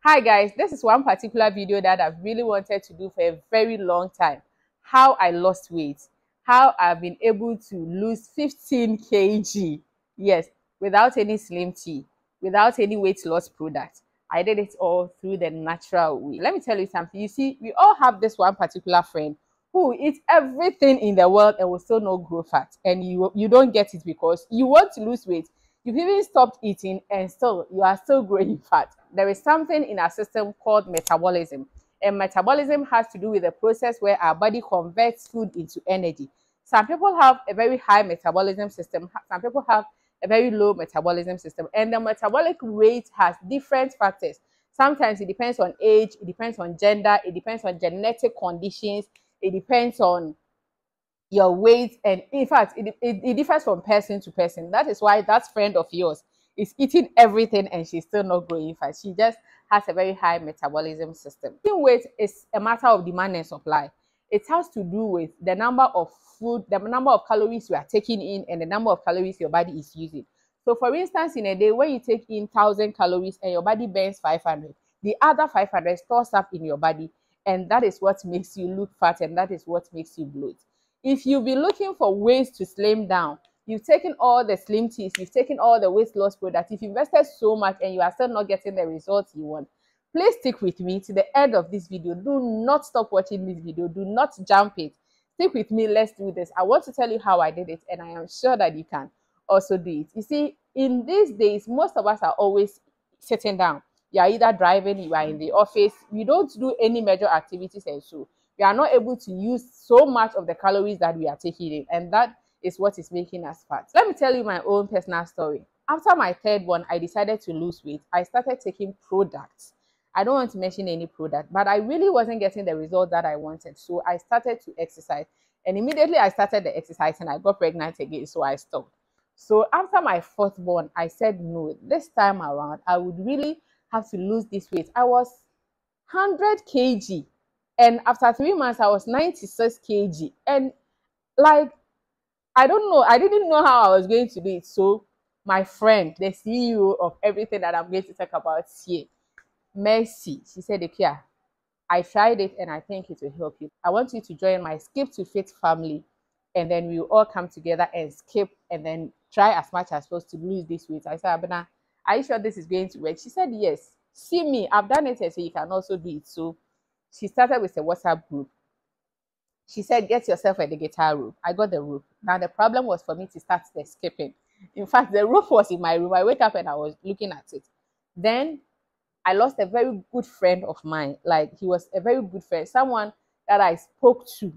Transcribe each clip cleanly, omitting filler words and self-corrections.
Hi guys, this is one particular video that I've really wanted to do for a very long time. How I lost weight. How I've been able to lose 15 kg. Yes, without any slim tea, without any weight loss product. I did it all through the natural way. Let me tell you something. You see, we all have this one particular friend who eats everything in the world and will still not grow fat. And you don't get it because you want to lose weight. You've even stopped eating and still you are still growing fat. There is something in our system called metabolism. And metabolism has to do with the process where our body converts food into energy. Some people have a very high metabolism system. Some people have a very low metabolism system. And the metabolic rate has different factors. Sometimes it depends on age, it depends on gender, it depends on genetic conditions, it depends on your weight, and in fact it differs from person to person. That is why that friend of yours is eating everything and she's still not growing fast. She just has a very high metabolism system. Losing weight is a matter of demand and supply. It has to do with the number of food, the number of calories you are taking in, and the number of calories your body is using. So for instance, in a day when you take in 1,000 calories and your body burns 500, the other 500 stores up in your body, and that is what makes you look fat, and that is what makes you bloat. If you've been looking for ways to slim down, you've taken all the slim teas, you've taken all the weight loss products, you've invested so much and you are still not getting the results you want, please stick with me to the end of this video. Do not stop watching this video. Do not jump it. Stick with me. Let's do this. I want to tell you how I did it, and I am sure that you can also do it. You see, in these days, most of us are always sitting down. You are either driving, you are in the office, you don't do any major activities, and so we are not able to use so much of the calories that we are taking in, and that is what is making us fat. Let me tell you my own personal story. After my third one, I decided to lose weight. I started taking products. I don't want to mention any product, but I really wasn't getting the result that I wanted. So I started to exercise, and immediately I started the exercise and I got pregnant again, so I stopped. So after my fourth born, I said no, this time around I would really have to lose this weight. I was 100 kg, and after 3 months I was 96 kg, and like, I don't know, I didn't know how I was going to do it. So my friend, the CEO of everything that I'm going to talk about here, Mercy, she said, Ikea, I tried it and I think it will help you. I want you to join my Skip to Fit family, and then we will all come together and skip and then try as much as possible to lose this weight. I said, Abena, are you sure this is going to work? She said, yes. See me, I've done it, so you can also do it. So she started with a WhatsApp group. She said, get yourself a guitar rope. I got the rope. Now the problem was for me to start the skipping. In fact, the rope was in my room. I wake up and I was looking at it. Then I lost a very good friend of mine. Like, he was a very good friend, someone that I spoke to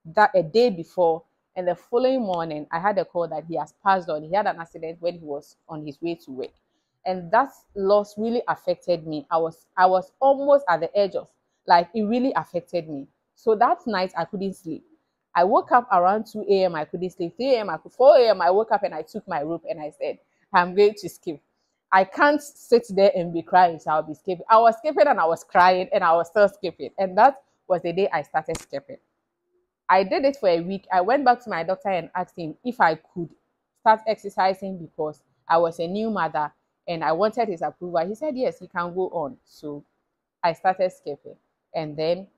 that a day before, and the following morning I had a call that he has passed on. He had an accident when he was on his way to work, and that loss really affected me. I was almost at the edge of, like, it really affected me. So that night I couldn't sleep. I woke up around 2 a.m. I couldn't sleep. 3 a.m. 4 a.m. I woke up and I took my rope and I said, I'm going to skip. I can't sit there and be crying, so I'll be skipping. I was skipping and I was crying and I was still skipping. And that was the day I started skipping. I did it for a week. I went back to my doctor and asked him if I could start exercising because I was a new mother and I wanted his approval. He said, yes, you can go on. So I started skipping. And then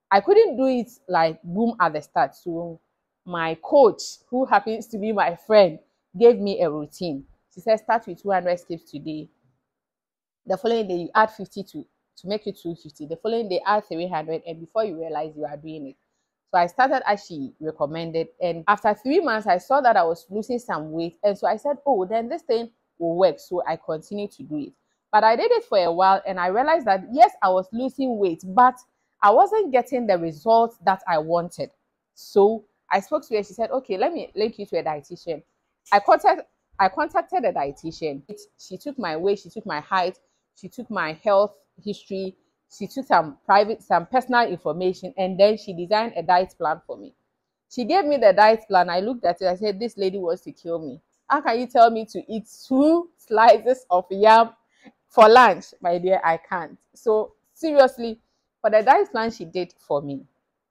I couldn't do it like boom at the start. So my coach, who happens to be my friend, gave me a routine. She said, start with 200 skips today. The following day, you add 50 to make it 250. The following day, add 300. And before you realize, you are doing it. So I started as she recommended. And after 3 months, I saw that I was losing some weight. And so I said, oh, then this thing will work. So I continued to do it. But I did it for a while. And I realized that, yes, I was losing weight, but I wasn't getting the results that I wanted. So I spoke to her. She said, okay, let me link you to a dietitian. I contacted a dietitian. She took my weight, she took my height, she took my health history, she took some personal information, and then she designed a diet plan for me. She gave me the diet plan. I looked at it. I said, this lady wants to kill me. How can you tell me to eat 2 slices of yam for lunch? My dear, I can't. So seriously, for the diet plan she did for me,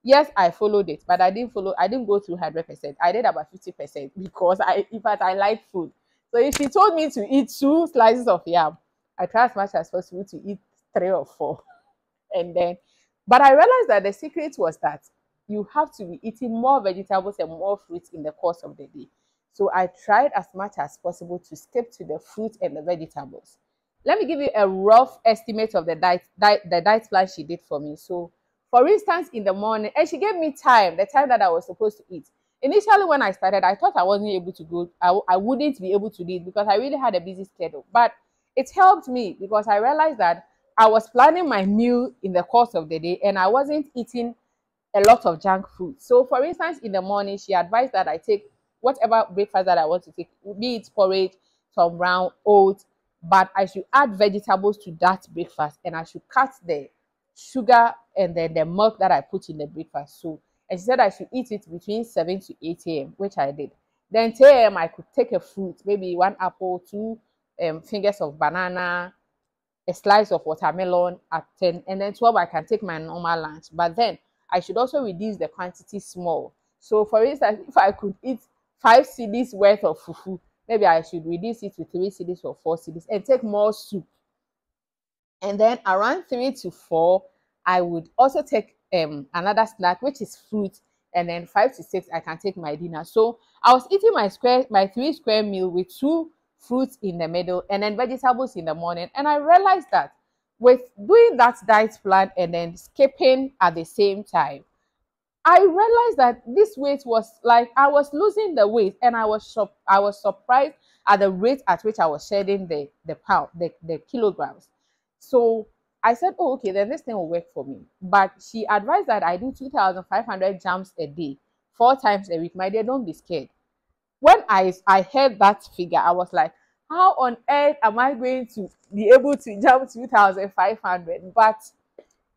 yes, I followed it, but I didn't go through 100%. I did about 50% because in fact, I like food. So if she told me to eat 2 slices of yam, I try as much as possible to eat 3 or 4. And then, but I realized that the secret was that you have to be eating more vegetables and more fruits in the course of the day. So I tried as much as possible to skip to the fruit and the vegetables. Let me give you a rough estimate of the diet plan she did for me. So, for instance, in the morning, and she gave me time, the time that I was supposed to eat. Initially, when I started, I thought I wasn't able to go, I wouldn't be able to do it because I really had a busy schedule. But it helped me because I realized that I was planning my meal in the course of the day and I wasn't eating a lot of junk food. So, for instance, in the morning, she advised that I take whatever breakfast that I want to take, be it porridge, some brown oats, but I should add vegetables to that breakfast and I should cut the sugar and then the milk that I put in the breakfast. So, and she said I should eat it between 7 to 8 a.m., which I did. Then 10 a.m., I could take a fruit, maybe one apple, two fingers of banana, a slice of watermelon at 10, and then 12 I can take my normal lunch. But then I should also reduce the quantity small. So for instance, if I could eat 5 cedis worth of fufu, maybe I should reduce it to 3 cedis or 4 cedis and take more soup. And then around 3 to 4, I would also take another snack, which is fruit. And then 5 to 6, I can take my dinner. So I was eating my 3 square meal with 2 fruits in the middle and then vegetables in the morning. And I realized that with doing that diet plan and then skipping at the same time, I realized that this weight was like I was losing the weight, and I was surprised at the rate at which I was shedding the kilograms. So I said, oh, okay, then this thing will work for me. But she advised that I do 2,500 jumps a day, 4 times a week. My dear, don't be scared. When I heard that figure, I was like, how on earth am I going to be able to jump 2,500? But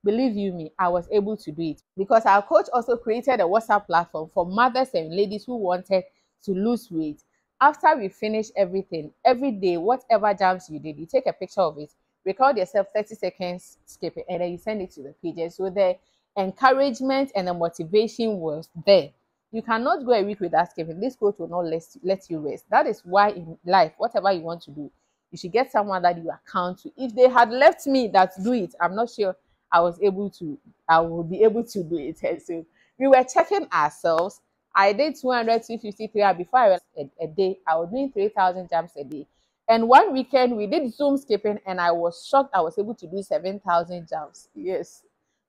believe you me, I was able to do it because our coach also created a WhatsApp platform for mothers and ladies who wanted to lose weight. After we finish everything, every day, whatever jumps you did, you take a picture of it, record yourself 30 seconds, skip it, and then you send it to the pages. So the encouragement and the motivation was there. You cannot go a week without skipping. This coach will not let you rest. That is why in life, whatever you want to do, you should get someone that you account to. If they had left me that do it, I'm not sure I would be able to do it. And so we were checking ourselves. I did 200, 253, and before I was a day, I was doing 3,000 jumps a day. And one weekend we did Zoom skipping, and I was shocked I was able to do 7,000 jumps. Yes.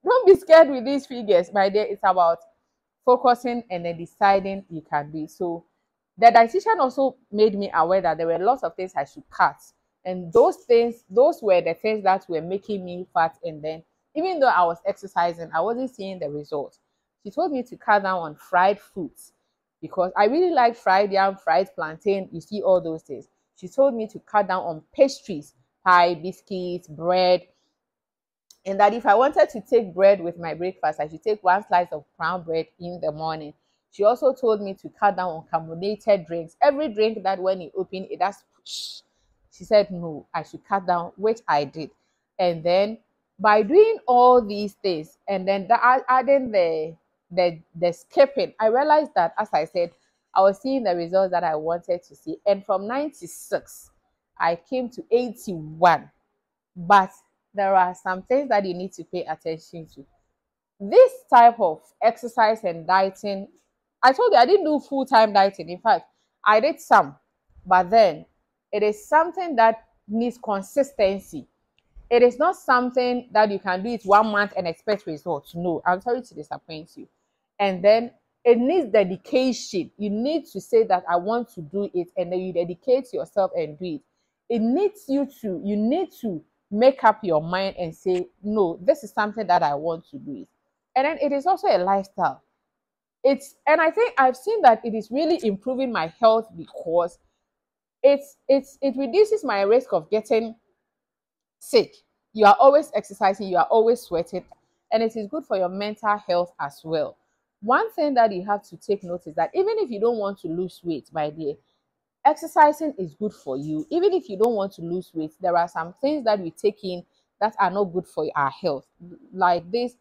Don't be scared with these figures, my dear. It's about focusing and then deciding you can do it. So the dietitian also made me aware that there were lots of things I should cut. And those were the things that were making me fat. And then even though I was exercising, I wasn't seeing the results. She told me to cut down on fried foods because I really like fried yam, fried plantain. You see all those things. She told me to cut down on pastries, pie, biscuits, bread, and that if I wanted to take bread with my breakfast, I should take 1 slice of brown bread in the morning. She also told me to cut down on carbonated drinks. Every drink that when you open, it does push. She said, no, I should cut down, which I did. And then by doing all these things and then adding the skipping, I realized that, as I said, I was seeing the results that I wanted to see. And from 96, I came to 81. But there are some things that you need to pay attention to. This type of exercise and dieting, I told you I didn't do full-time dieting. In fact, I did some, but then it is something that needs consistency. It is not something that you can do it 1 month and expect results. No, I'm sorry to disappoint you. And then it needs dedication. You need to say that I want to do it, and then you dedicate yourself and do it. You need to make up your mind and say, no, this is something that I want to do it. And then it is also a lifestyle. And I think I've seen that it is really improving my health because it reduces my risk of getting sick. You are always exercising, you are always sweating, and it is good for your mental health as well. One thing that you have to take note is that even if you don't want to lose weight, my dear, exercising is good for you. Even if you don't want to lose weight, there are some things that we take in that are not good for our health, like this,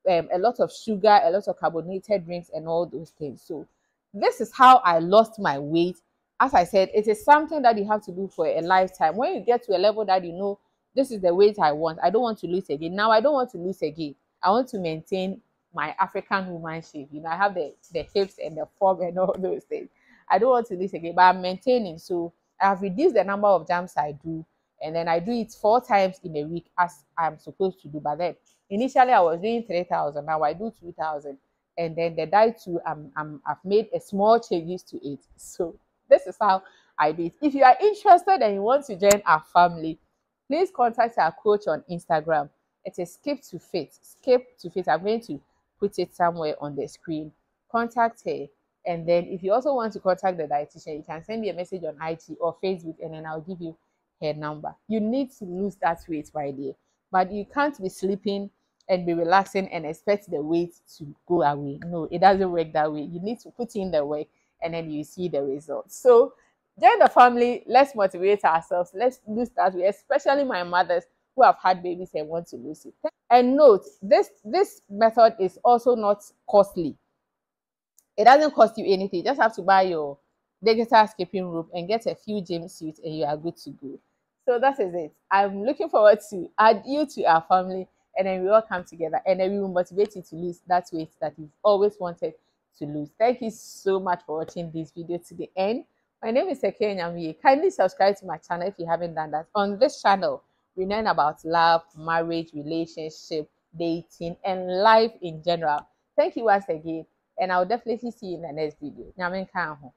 a lot of sugar, a lot of carbonated drinks, and all those things. So this is how I lost my weight. As I said, it is something that you have to do for a lifetime. When you get to a level that you know this is the weight I want. I don't want to lose again. Now I don't want to lose again. I want to maintain my African woman shape. You know, I have the hips and the form and all those things. I don't want to lose again, but I'm maintaining. So I have reduced the number of jumps I do, and then I do it 4 times in a week as I'm supposed to do. But then initially I was doing 3,000. Now I do 2,000, and then the diet too. I've made a small changes to it. So this is how I do it. If you are interested and you want to join our family, please contact our coach on Instagram. It is Skip to Fit. Skip to Fit. I'm going to put it somewhere on the screen. Contact her. And then if you also want to contact the dietitian, you can send me a message on IG or Facebook, and then I'll give you her number. You need to lose that weight, my dear. But you can't be sleeping and be relaxing and expect the weight to go away. No, it doesn't work that way. You need to put in the work, and then you see the results. So join the family. Let's motivate ourselves. Let's lose that weight, especially my mothers who have had babies and want to lose it. And note, this method is also not costly. It doesn't cost you anything. You just have to buy your digital skipping rope and get a few gym suits, and you are good to go. So that is it. I'm looking forward to add you to our family, and then we all come together, and then we will motivate you to lose that weight that you've always wanted to lose. Thank you so much for watching this video to the end. My name is Eke Nyamie. Kindly subscribe to my channel if you haven't done that. On this channel, we learn about love, marriage, relationship, dating, and life in general. Thank you once again, and I'll definitely see you in the next video. Nyame nka ho.